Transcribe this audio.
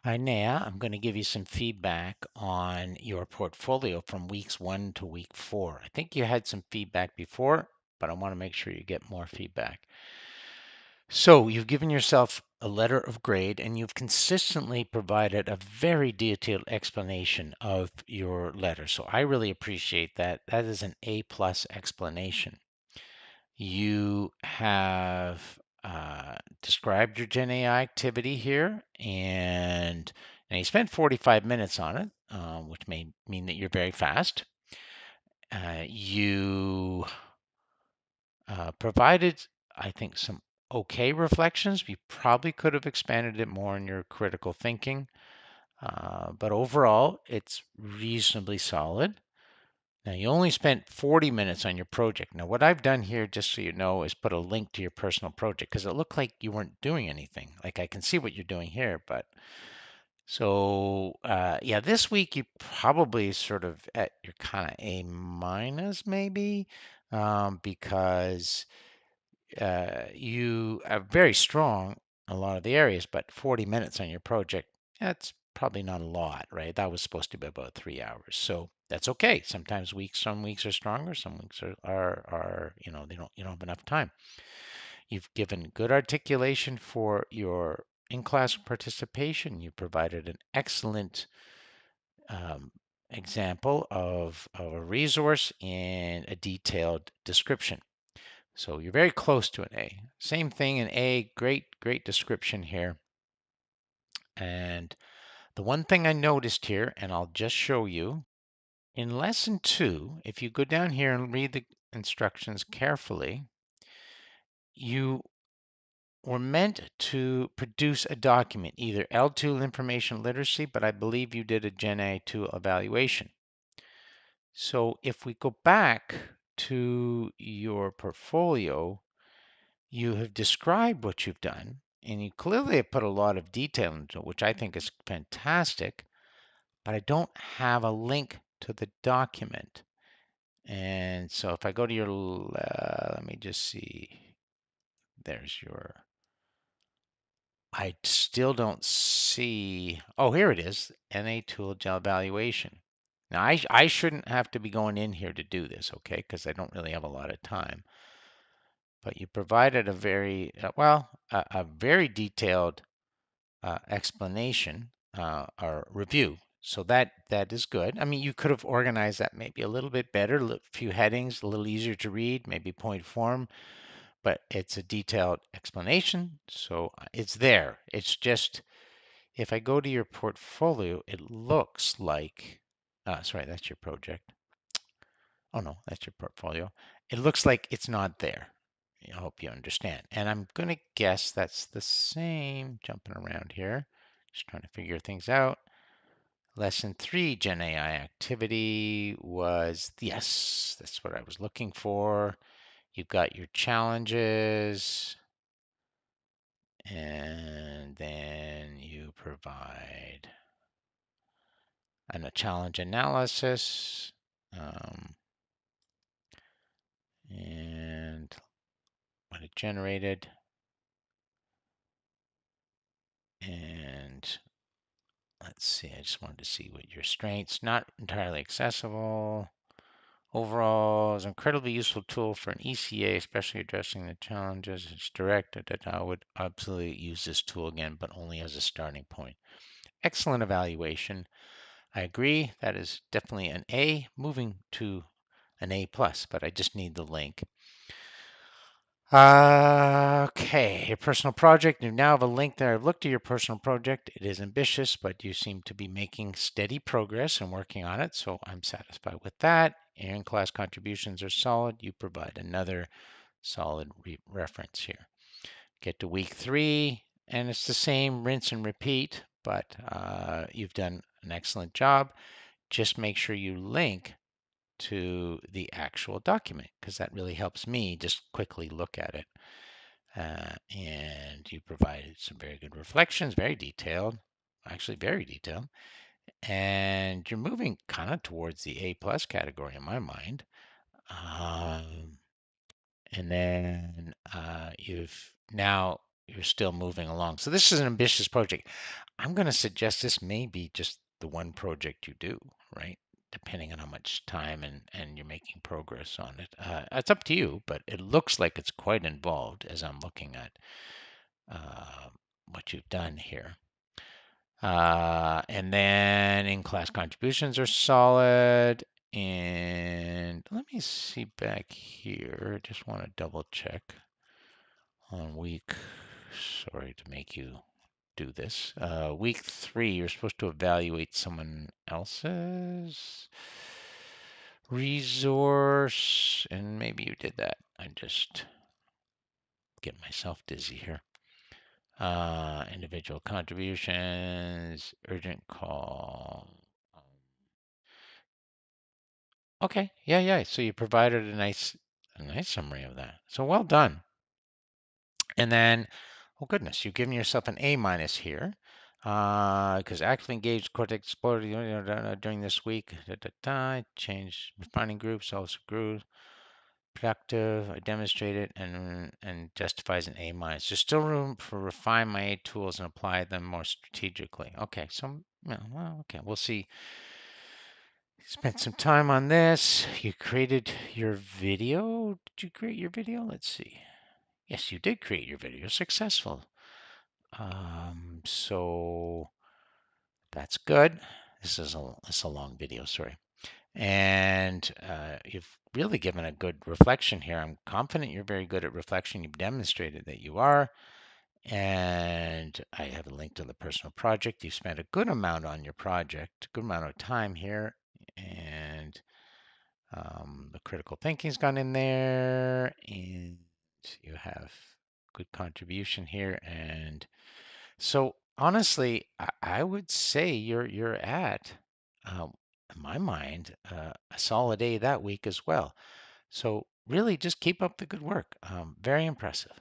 Hi, Naya. I'm going to give you some feedback on your portfolio from weeks 1 to week 4. I think you had some feedback before, but I want to make sure you get more feedback. So, you've given yourself a letter of grade and you've consistently provided a very detailed explanation of your letter. So, I really appreciate that. That is an A plus explanation. You have described your Gen AI activity here, and now you spent 45 minutes on it, which may mean that you're very fast. You provided, I think, some okay reflections. You probably could have expanded it more in your critical thinking, but overall, it's reasonably solid. Now, you only spent 40 minutes on your project. Now, what I've done here, just so you know, is put a link to your personal project because it looked like you weren't doing anything. Like I can see what you're doing here, but so yeah, this week you probably sort of at your kind of A minus maybe because you are very strong in a lot of the areas, but 40 minutes on your project, that's probably not a lot, right? That was supposed to be about 3 hours. So that's okay. Sometimes some weeks are stronger, some weeks are you don't have enough time. You've given good articulation for your in-class participation. You provided an excellent um, example of a resource and a detailed description. So you're very close to an A. Same thing in A, great description here. And the one thing I noticed here, and I'll just show you, in lesson 2, if you go down here and read the instructions carefully, you were meant to produce a document, either L2 information literacy, but I believe you did a Gen A2 evaluation. So if we go back to your portfolio, you have described what you've done, and you clearly have put a lot of detail into it, which I think is fantastic, but I don't have a link to the document. And so if I go to your, let me just see, there's your, I still don't see, oh, here it is, NA tool gel evaluation. Now, I shouldn't have to be going in here to do this, okay, because I don't really have a lot of time. But you provided a very, a very detailed explanation or review. So that is good. I mean, you could have organized that maybe a little bit better, a few headings, a little easier to read, maybe point form, but it's a detailed explanation. So it's there. It's just, if I go to your portfolio, it looks like, sorry, that's your project. Oh no, that's your portfolio. It looks like it's not there. I hope you understand. And I'm going to guess that's the same, jumping around here, just trying to figure things out. Lesson 3, Gen AI activity was, yes, that's what I was looking for. You've got your challenges, and then you provide a challenge analysis, and what it generated. And let's see, I just wanted to see what your strengths, not entirely accessible. Overall, is an incredibly useful tool for an ECA, especially addressing the challenges. It's direct. I would absolutely use this tool again, but only as a starting point. Excellent evaluation. I agree. That is definitely an A, moving to an A plus, but I just need the link. Okay, your personal project. You now have a link there. I've looked at your personal project. It is ambitious, but you seem to be making steady progress and working on it, so I'm satisfied with that. Your in-class contributions are solid. You provide another solid reference here. Get to week 3, and it's the same rinse and repeat, but you've done an excellent job. Just make sure you link to the actual document because that really helps me just quickly look at it. And you provided some very good reflections, very detailed, actually very detailed. And you're moving kind of towards the A plus category in my mind. And then you've now you're still moving along. So this is an ambitious project. I'm going to suggest this may be just the one project you do, right? Depending on how much time and you're making progress on it. It's up to you, but it looks like it's quite involved as I'm looking at uh, what you've done here. And then in-class contributions are solid. And let me see back here. Just want to double check on week. Sorry to make you do this. Week 3, you're supposed to evaluate someone else's resource, and maybe you did that. I just get myself dizzy here. Individual contributions, urgent call. Okay, yeah, yeah. So you provided a nice summary of that. So well done. And then, oh goodness, you've given yourself an A minus here because actively engaged cortex explored during this week. Change refining groups, also grew productive. I demonstrated and justifies an A minus. There's still room for refine my A tools and apply them more strategically. Okay, so well, okay, we'll see. Spent some time on this. You created your video. Did you create your video? Let's see. Yes, you did create your video. Successful. So that's good. This is a long video, sorry. And you've really given a good reflection here. I'm confident you're very good at reflection. You've demonstrated that you are. And I have a link to the personal project. You've spent a good amount on your project, a good amount of time here. And the critical thinking's gone in there. And you have good contribution here. And so honestly, I would say you're at, in my mind, a solid A that week as well. So really, just keep up the good work. Very impressive.